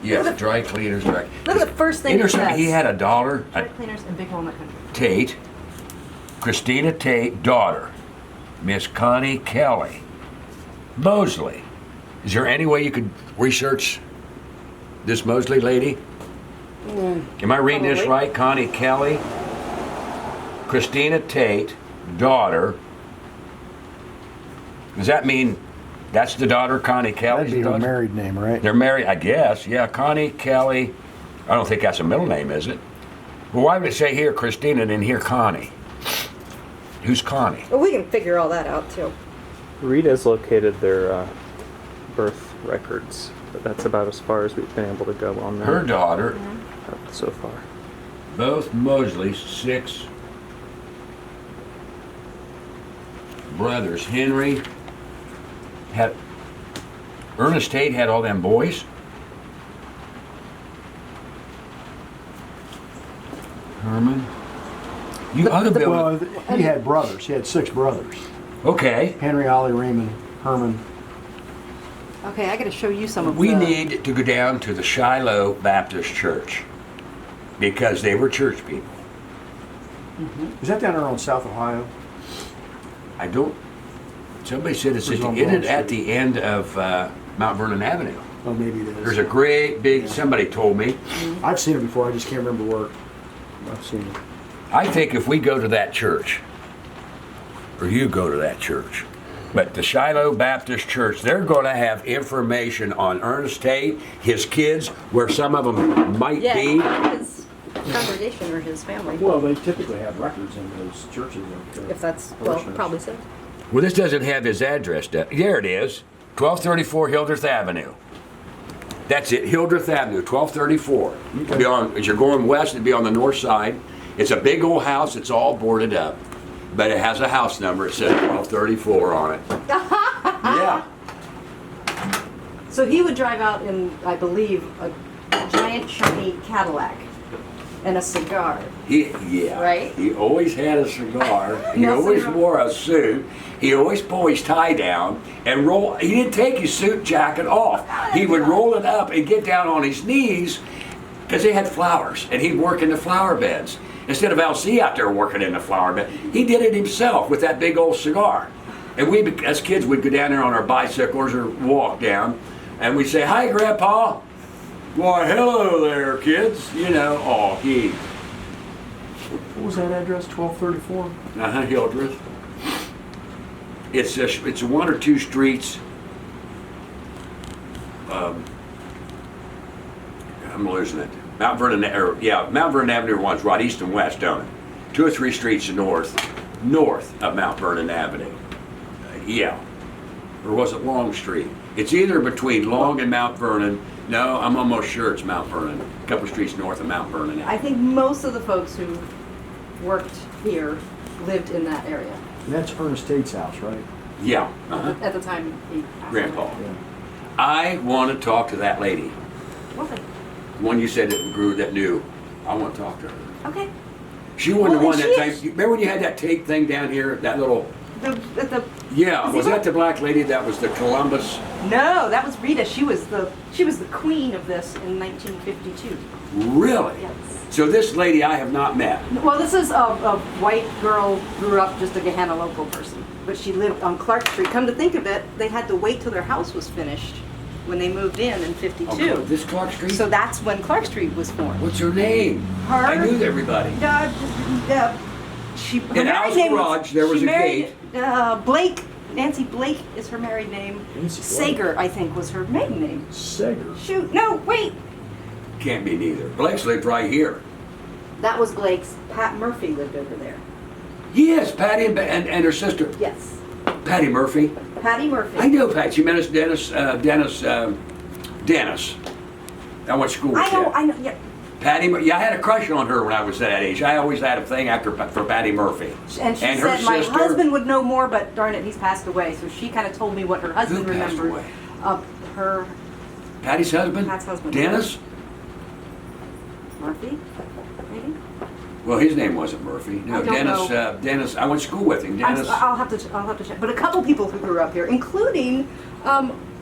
Yes, dry cleaners, dry. Look at the first thing it says. He had a daughter, Dry cleaners in Big Walnut Country. Tate, Christina Tate, daughter, Miss Connie Kelly, Mosley. Is there any way you could research this Mosley lady? Am I reading this Probably. right? Connie Kelly, Christina Tate, daughter. Does that mean that's the daughter, Connie Kelly? That'd be her married name, right? They're married, I guess. Yeah, Connie Kelly. I don't think that's a middle name, is it? Well, why would it say here Christina and then here Connie? Who's Connie? Well, we can figure all that out too. Rita's located their birth records, but that's about as far as we've been able to go on that Her daughter, so far. both Mosley, 6 brothers. Henry had, Ernest Tate had all them boys. Herman. You ought to be able Well, to, he had brothers. He had 6 brothers. okay. Henry, Ollie, Raymond, Herman. Okay, I got to show you some of We the... need to go down to the Shiloh Baptist Church because they were church people. Is that down there on South Ohio? I don't. Somebody said it's Where's on at Broad Street? the end of Mount Vernon Avenue. Oh, maybe it is. There's a great big. Somebody told me. I've seen it before. I just can't remember where. I've seen it. I think if we go to that church, or you go to that church, but the Shiloh Baptist Church, they're going to have information on Ernest Tate, his kids, where some of them might Yeah, be. his congregation or his family. Well, they typically have records in those churches. Of, If that's, well, parishioners. probably so. Well, this doesn't have his address. There it is, 1234 Hildreth Avenue. That's it, Hildreth Avenue, 1234. It'd be on, as you're going west, it'd be on the north side. It's a big old house. It's all boarded up, but it has a house number. It says 1234 on it. Yeah. So he would drive out in, I believe, a giant shiny Cadillac and a cigar. Yeah. Right? He always had a cigar. He No always cigar. wore a suit. He always pulled his tie down and roll. He didn't take his suit jacket off. He would roll it up and get down on his knees because they had flowers, and he'd work in the flower beds. Instead of LC out there working in the flower bed, he did it himself with that big old cigar. And we, as kids, would go down there on our bicycles or walk down, and we'd say, "Hi, Grandpa." "Why, hello there, kids." You know, oh, he. What was that address? 1234. Hildreth. It's 1 or 2 streets. I'm losing it. Mount Vernon Avenue runs right east and west, don't it? 2 or 3 streets north of Mount Vernon Avenue. Yeah. Or was it Long Street? It's either between Long and Mount Vernon. No, I'm almost sure it's Mount Vernon. A couple of streets north of Mount Vernon Avenue. I think most of the folks who worked here lived in that area And that's Ernest Tate's house, right? Yeah. at the time he passed Grandpa. away. Yeah. I want to talk to that lady. Okay. The one you said that knew. I want to talk to her. Okay. She wasn't the Well, one and that she is- tape. Remember when you had that tape thing down here? That little. The Yeah. Is Was it that what? the black lady that was the Columbus? No, that was Rita. She was the queen of this in 1952. Really? Yes. So this lady I have not met. Well, this is a white girl, grew up just a Gahanna local person, but she lived on Clark Street. Come to think of it, they had to wait till their house was finished when they moved in 52. Oh, this Clark Street? So that's when Clark Street was formed. What's her name? Her? I knew everybody. She, her In married Al's name garage, there was she a married, Blake, Nancy Blake is her married name. Nancy Blake. Sager, I think, was her maiden name. Sager. Shoot, no, wait. Can't be neither. Blake's lived right here. That was Blake's. Pat Murphy lived over there. Yes, Patty and her sister, Yes. Patty Murphy. Patty Murphy. I know Patty. She met us, Dennis. I went to school with I know, yeah. Patty, yeah, I had a crush on her when I was that age. I always had a thing for Patty Murphy. And she her said, my sister- husband would know more, but darn it, he's passed away. So she kind of told me what her husband Who passed remembered. away? Her Patty's husband? Pat's husband. Dennis? Murphy, maybe? Well, his name wasn't Murphy. No, I don't Dennis. know. Dennis. I went to school with him. Dennis. I'll have to check. But a couple people who grew up here, including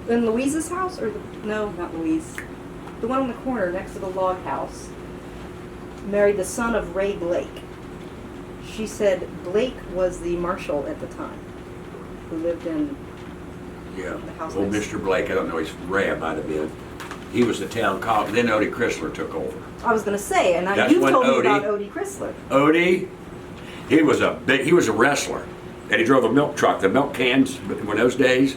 in Louise's house, or no, not Louise. the one on the corner next to the log house, married the son of Ray Blake. She said Blake was the marshal at the time, who lived in Yeah. the house Old next. Mr. Blake, I don't know, he's Ray, might have been. He was the town cop. Then Odie Chrysler took over. I was going to say, and That's you when told me Odie- about Odie Chrysler. Odie, he was a wrestler. And he drove a milk truck, the milk cans in those days.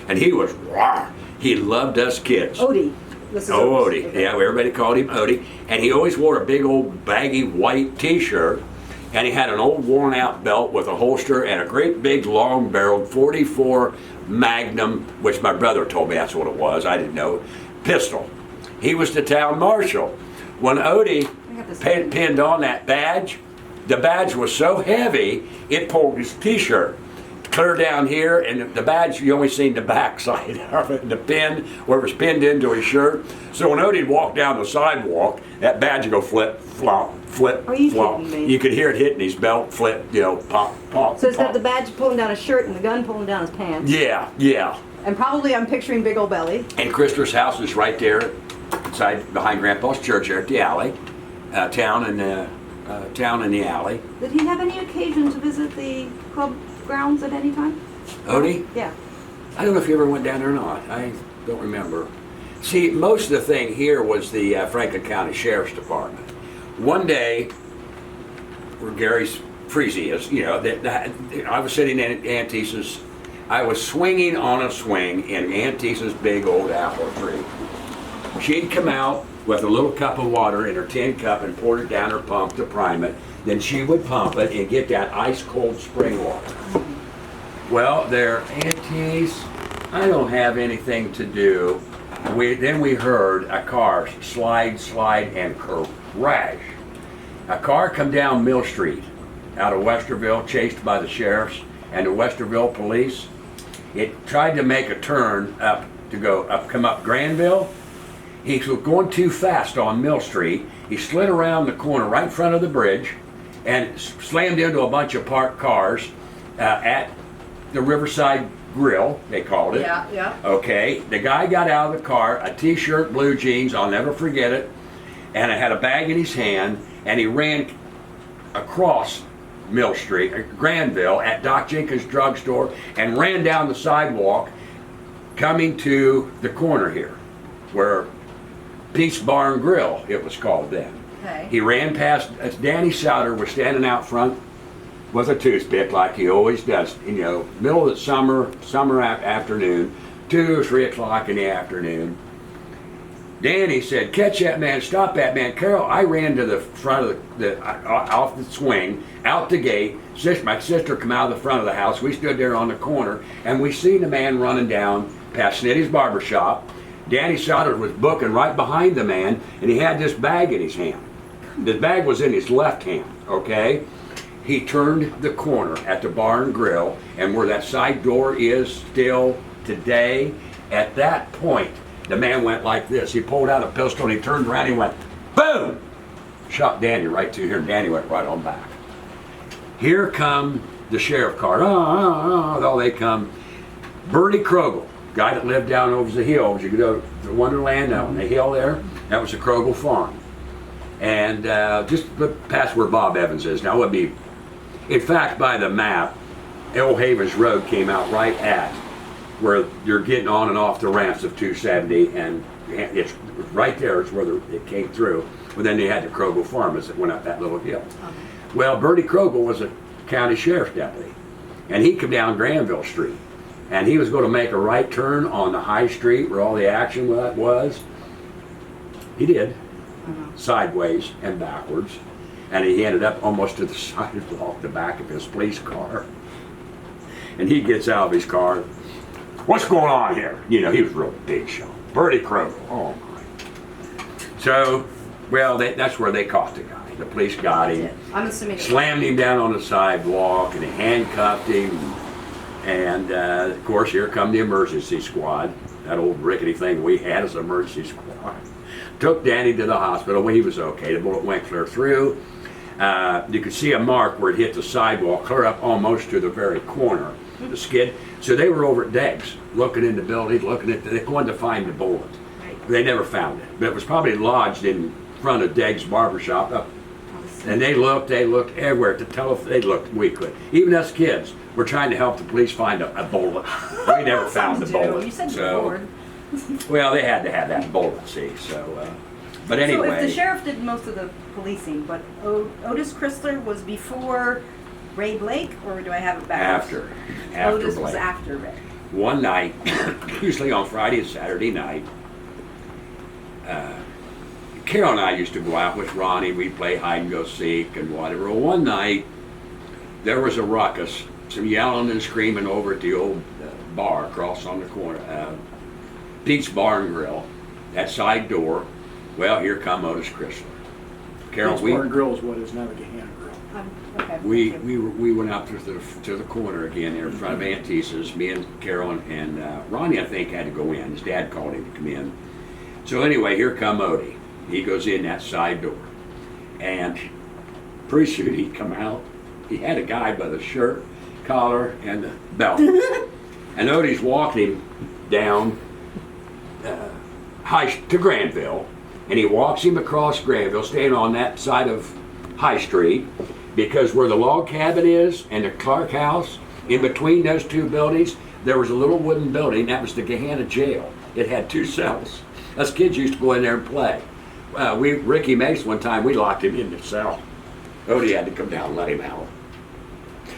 And he was raw. He loved us kids. Odie. This is Oh, Odie. Odie. Okay. Yeah, everybody called him Odie. And he always wore a big old baggy white t-shirt. And he had an old worn out belt with a holster and a great big long barreled 44 Magnum, which my brother told me that's what it was. I didn't know. Pistol. He was the town marshal. When Odie I got this pinned on that badge, the badge was so heavy, it pulled his t-shirt clear down here, and the badge, you only seen the back side of it, the pin, where it was pinned into his shirt. So when Odie walked down the sidewalk, that badge would go flip, flop, flip, Are you flop. kidding me? You could hear it hitting his belt, flip, pop, pop, So it's got pop. the badge pulling down his shirt and the gun pulling down his pants. Yeah, yeah. And probably I'm picturing big old belly. And Chrysler's house is right there, inside behind Grandpa's church, there at the alley, town in the alley. Did he have any occasion to visit the club grounds at any time? Odie, Yeah. I don't know if you ever went down there or not. I don't remember. See, most of the thing here was the Franklin County Sheriff's Department. One day, where Gary's Freezy is, I was sitting in Aunt Teesa's. I was swinging on a swing in Aunt Teesa's big old apple tree. She'd come out with a little cup of water in her tin cup and poured it down her pump to prime it. Then she would pump it and get that ice cold spring water. Well, there, Auntie's, I don't have anything to do. Then we heard a car slide, and crash. A car come down Mill Street out of Westerville, chased by the sheriffs and the Westerville police. It tried to make a turn up to come up Granville. He was going too fast on Mill Street. He slid around the corner right in front of the bridge and slammed into a bunch of parked cars at the Riverside Grill, they called it. Yeah. Okay, the guy got out of the car, a t-shirt, blue jeans, I'll never forget it, and I had a bag in his hand, and he ran across Mill Street, Granville, at Doc Jenkins' drugstore, and ran down the sidewalk, coming to the corner here, where Peace Bar and Grill, it was called then. Okay. He ran past, Danny Souter was standing out front with a toothpick like he always does, middle of the summer afternoon, 2 or 3 o'clock in the afternoon. Danny said, "Catch that man, stop that man." Carol, I ran to the front of off the swing, out the gate. My sister come out of the front of the house. We stood there on the corner, and we seen the man running down past Snitty's barber shop. Danny Souter was booking right behind the man, and he had this bag in his hand. The bag was in his left hand, okay? He turned the corner at the Bar and Grill, and where that side door is still today, at that point, the man went like this. He pulled out a pistol and he turned around and he went, boom! Shot Danny right through here, and Danny went right on back. Here come the sheriff car. Oh, they come. Bertie Krogel, guy that lived down over the hill. As you go to Wonderland, on the hill there, that was the Krogel farm. And just past where Bob Evans is. Now, it would be, in fact, by the map, El Havens Road came out right at where you're getting on and off the ramps of 270, and it's right there. It's where it came through. But then they had the Krogel farm as it went up that little hill. Well, Bertie Krogel was a county sheriff's deputy, and he came down Granville Street, and he was going to make a right turn on the high street where all the action was. He did, sideways and backwards, and he ended up almost to the sidewalk, the back of his police car. And he gets out of his car. "What's going on here?" He was real big show. Bertie Krogel. Oh my. So, well, that's where they caught the guy. The police got him, I'm assuming. slammed him down on the sidewalk, and they handcuffed him. And of course, here come the emergency squad. That old rickety thing we had as an emergency squad. Took Danny to the hospital. Well, he was okay. The bullet went clear through. You could see a mark where it hit the sidewalk, clear up almost to the very corner, the skid. So they were over at Deggs, looking in the building, they wanted to find the bullet. Right. They never found it, but it was probably lodged in front of Deg's barbershop. And they looked everywhere. They looked, we could. Even us kids were trying to help the police find a bullet. We never found the bullet. You said you were bored. Well, they had to have that bullet, see, so, but anyway. So if the sheriff did most of the policing, but Otis Chrysler was before Ray Blake, or do I have it backwards? After Otis Blake. was after Ray. One night, usually on Friday and Saturday night, Carol and I used to go out with Ronnie. We'd play hide and go seek and whatever. Well, one night, there was a ruckus, some yelling and screaming over at the old bar across on the corner, Pete's Bar and Grill, that side door. Well, here come Otis Chrysler. Carol, Pete's Bar and Grill is what is now the Gahanna Grill. Okay. we went out to the corner again there in front of Aunt Tesa's. Me and Carol and Ronnie, I think, had to go in. His dad called him to come in. So anyway, here come Odie. He goes in that side door, and pretty soon he'd come out. He had a guy by the shirt, collar, and the belt, and Odie's walking him down to Granville, and he walks him across Granville, staying on that side of High Street, because where the log cabin is and the Clark House, in between those two buildings, there was a little wooden building. That was the Gahanna Jail. It had 2 cells. Us kids used to go in there and play. Ricky Mace, one time, we locked him in the cell. Odie had to come down and let him out.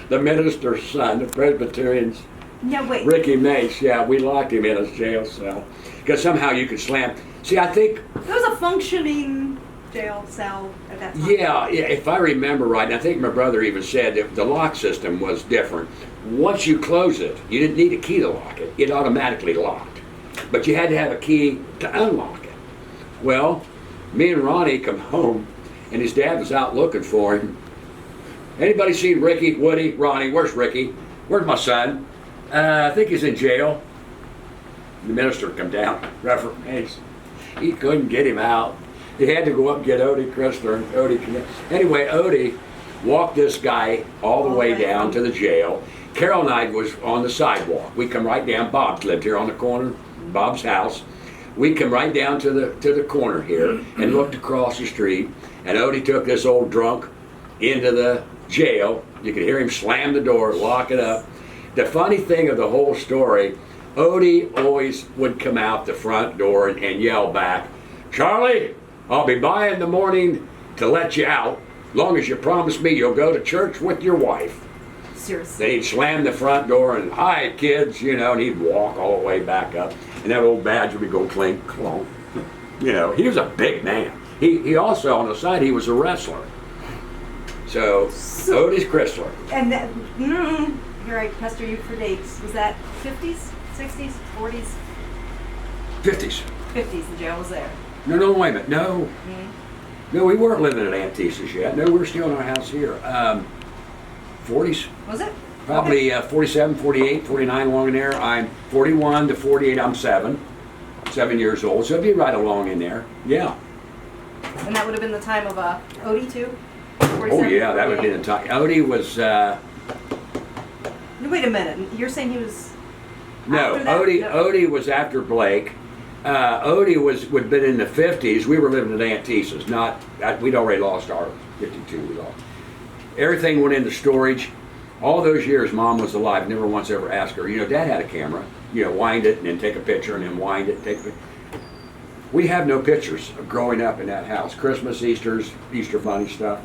The minister's son, the Presbyterians, No, wait. Ricky Mace, yeah, we locked him in his jail cell. Because somehow you could slam. See, I think, It was a functioning jail cell at that time. yeah, if I remember right, and I think my brother even said that the lock system was different. Once you close it, you didn't need a key to lock it. It automatically locked. But you had to have a key to unlock it. Well, me and Ronnie come home, and his dad was out looking for him. Anybody seen Ricky, Woody, Ronnie? Where's Ricky? Where's my son? I think he's in jail. The minister come down, Reverend Mace. He couldn't get him out. He had to go up and get Odie Chrysler, and Odie came in. Anyway, Odie walked this guy all the way down to the jail. Carol and I was on the sidewalk. We come right down. Bob's lived here on the corner, Bob's house. We come right down to the corner here and looked across the street, and Odie took this old drunk into the jail. You could hear him slam the door, lock it up. The funny thing of the whole story, Odie always would come out the front door and yell back, "Charlie, I'll be by in the morning to let you out, long as you promise me you'll go to church with your wife." Seriously. Then he'd slam the front door and, "Hi, kids," and he'd walk all the way back up. And that old badge would go clink, clonk. He was a big man. He also, on the side, he was a wrestler. So Otis Chrysler. And that, you're right, Pastor, you for dates. Was that 50s, 60s, 40s? 50s. 50s, the jail was there. No, wait a minute. No. No, we weren't living at Aunt Tesa's yet. No, we were still in our house here. 40s. Was it? Probably 47, 48, 49 along in there. I'm 41 to 48, I'm 7 years old. So it'd be right along in there. Yeah. And that would have been the time of Odie too? Oh yeah, that would have been the time. Odie was, Wait a minute, you're saying he was no, after that? Odie was after Blake. Odie would have been in the 50s. We were living at Aunt Tesa's. We'd already lost our 52. We lost. Everything went into storage. All those years Mom was alive, never once ever asked her. Dad had a camera. Wind it and then take a picture and then wind it, take a picture. We have no pictures of growing up in that house. Christmas, Easter Bunny stuff.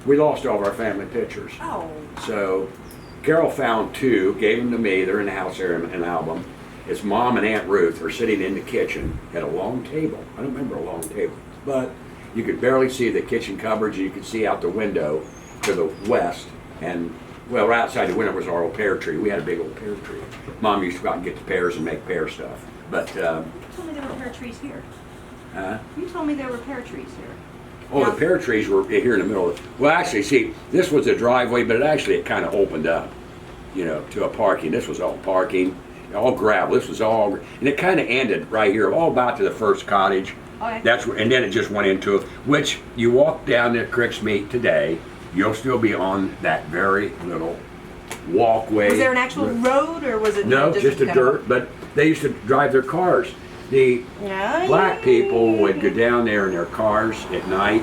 We lost all of our family pictures. Oh. So Carol found 2, gave them to me. They're in the house there in an album. It's Mom and Aunt Ruth are sitting in the kitchen at a long table. I don't remember a long table, but you could barely see the kitchen cupboards, and you could see out the window to the west. And, well, right outside the window was our old pear tree. We had a big old pear tree. Mom used to go out and get the pears and make pear stuff. But, You told me there were pear trees here. You told me there were pear trees here. oh, the pear trees were here in the middle of it. Well, actually, see, this was a driveway, but it kind of opened up, to a parking. This was all parking, all gravel. This was all, and it kind of ended right here, all about to the first cottage. Okay. And then it just went into, which you walk down the Crick's Meat today, you'll still be on that very little walkway. Was there an actual road, or was it No, just a kind of- dirt, but they used to drive their cars The Yeah, black people would go down there in their cars at night.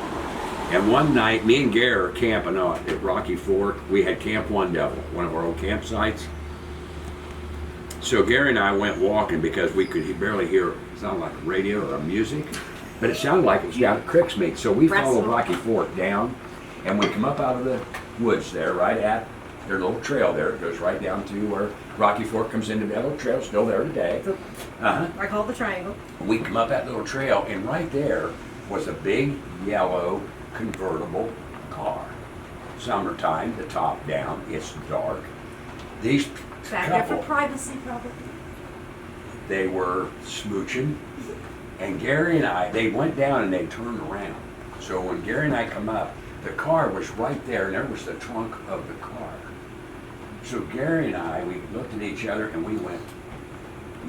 And one night, me and Gary are camping out at Rocky Fork. We had Camp One Devil, one of our old campsites. So Gary and I went walking because we could barely hear it sounded like radio or music, but it sounded like it was down at Crooksmead. So we followed Rocky Fork down, and we come up out of the woods there, right at their little trail there. It goes right down to where Rocky Fork comes into that little trail, still there today. I call it the triangle. We come up that little trail, and right there was a big yellow convertible car. Summertime, the top down, it's dark. These Back there couple, for privacy, probably. they were smooching, and Gary and I, they went down and they turned around. So when Gary and I come up, the car was right there, and there was the trunk of the car. So Gary and I, we looked at each other, and we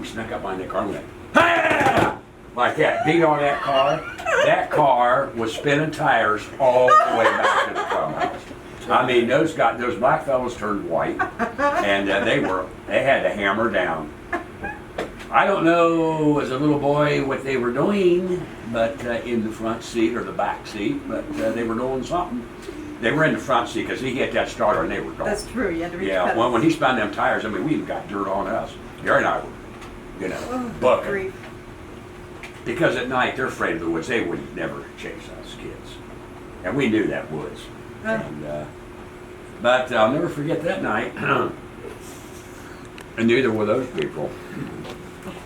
snuck up behind the car and went, "Ha!" Like that, beat on that car. That car was spinning tires all the way back to the clubhouse. I mean, those black fellows turned white, and they had to hammer down. I don't know as a little boy what they were doing, but in the front seat or the back seat, but they were doing something. They were in the front seat because he hit that starter and they were gone. That's true. You had to reach Yeah, pedals. well, when he spun them tires, I mean, we even got dirt on us. Gary and I were, bucking. Grief. Because at night, they're afraid of the woods. They would never chase us kids. And we knew that woods. But I'll never forget that night. And neither were those people.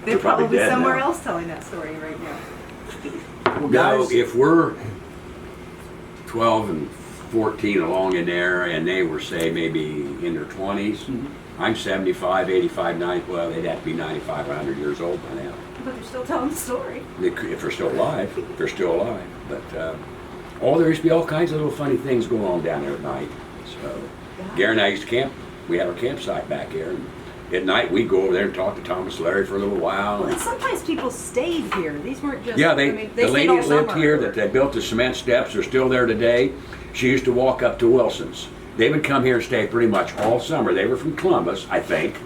They're probably dead somewhere now. else telling that story right now. Well, No, guys, if we're 12 and 14 along in there, and they were, say, maybe in their 20s, I'm 75, 85, 90, well, they'd have to be 95, 100 years old by now. But they're still telling the story. If they're still alive, if they're still alive. But, there used to be all kinds of little funny things going on down there at night. So, Gary and I used to camp. We had our campsite back here. And at night, we'd go over there and talk to Thomas Larry for a little while. Well, and sometimes people stayed here. These weren't just. Yeah, they the stayed lady all that lived summer. here that they built the cement steps are still there today. She used to walk up to Wilson's. They would come here and stay pretty much all summer. They were from Columbus, I think.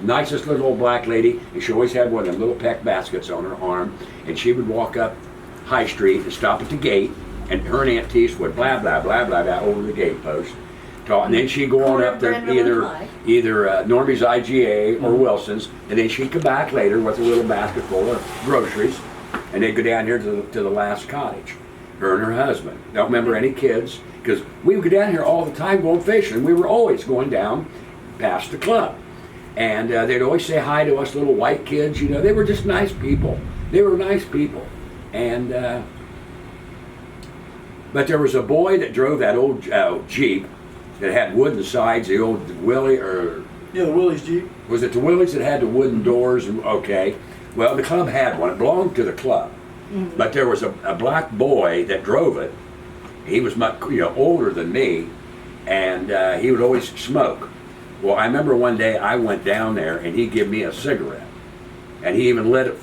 Nicest little old black lady, and she always had one of them little peck baskets on her arm, and she would walk up High Street and stop at the gate, and her and Aunt Teese would blah, blah, blah, blah, blah over the gate post. And then she'd go on up to either Normie's IGA or Wilson's, and then she'd come back later with a little basket full of groceries, and they'd go down here to the last cottage, her and her husband. Don't remember any kids, because we would go down here all the time going fishing. We were always going down past the club. And they'd always say hi to us little white kids, you know. They were just nice people. They were nice people. And, but there was a boy that drove that old Jeep that had wooden sides, the old Willie, or... yeah, the Willie's Jeep. Was it the Willies that had the wooden doors? Okay. Well, the club had one. It belonged to the club. Mm-hmm. But there was a black boy that drove it. He was much older than me, and he would always smoke. Well, I remember one day I went down there and he gave me a cigarette, and he even lit it for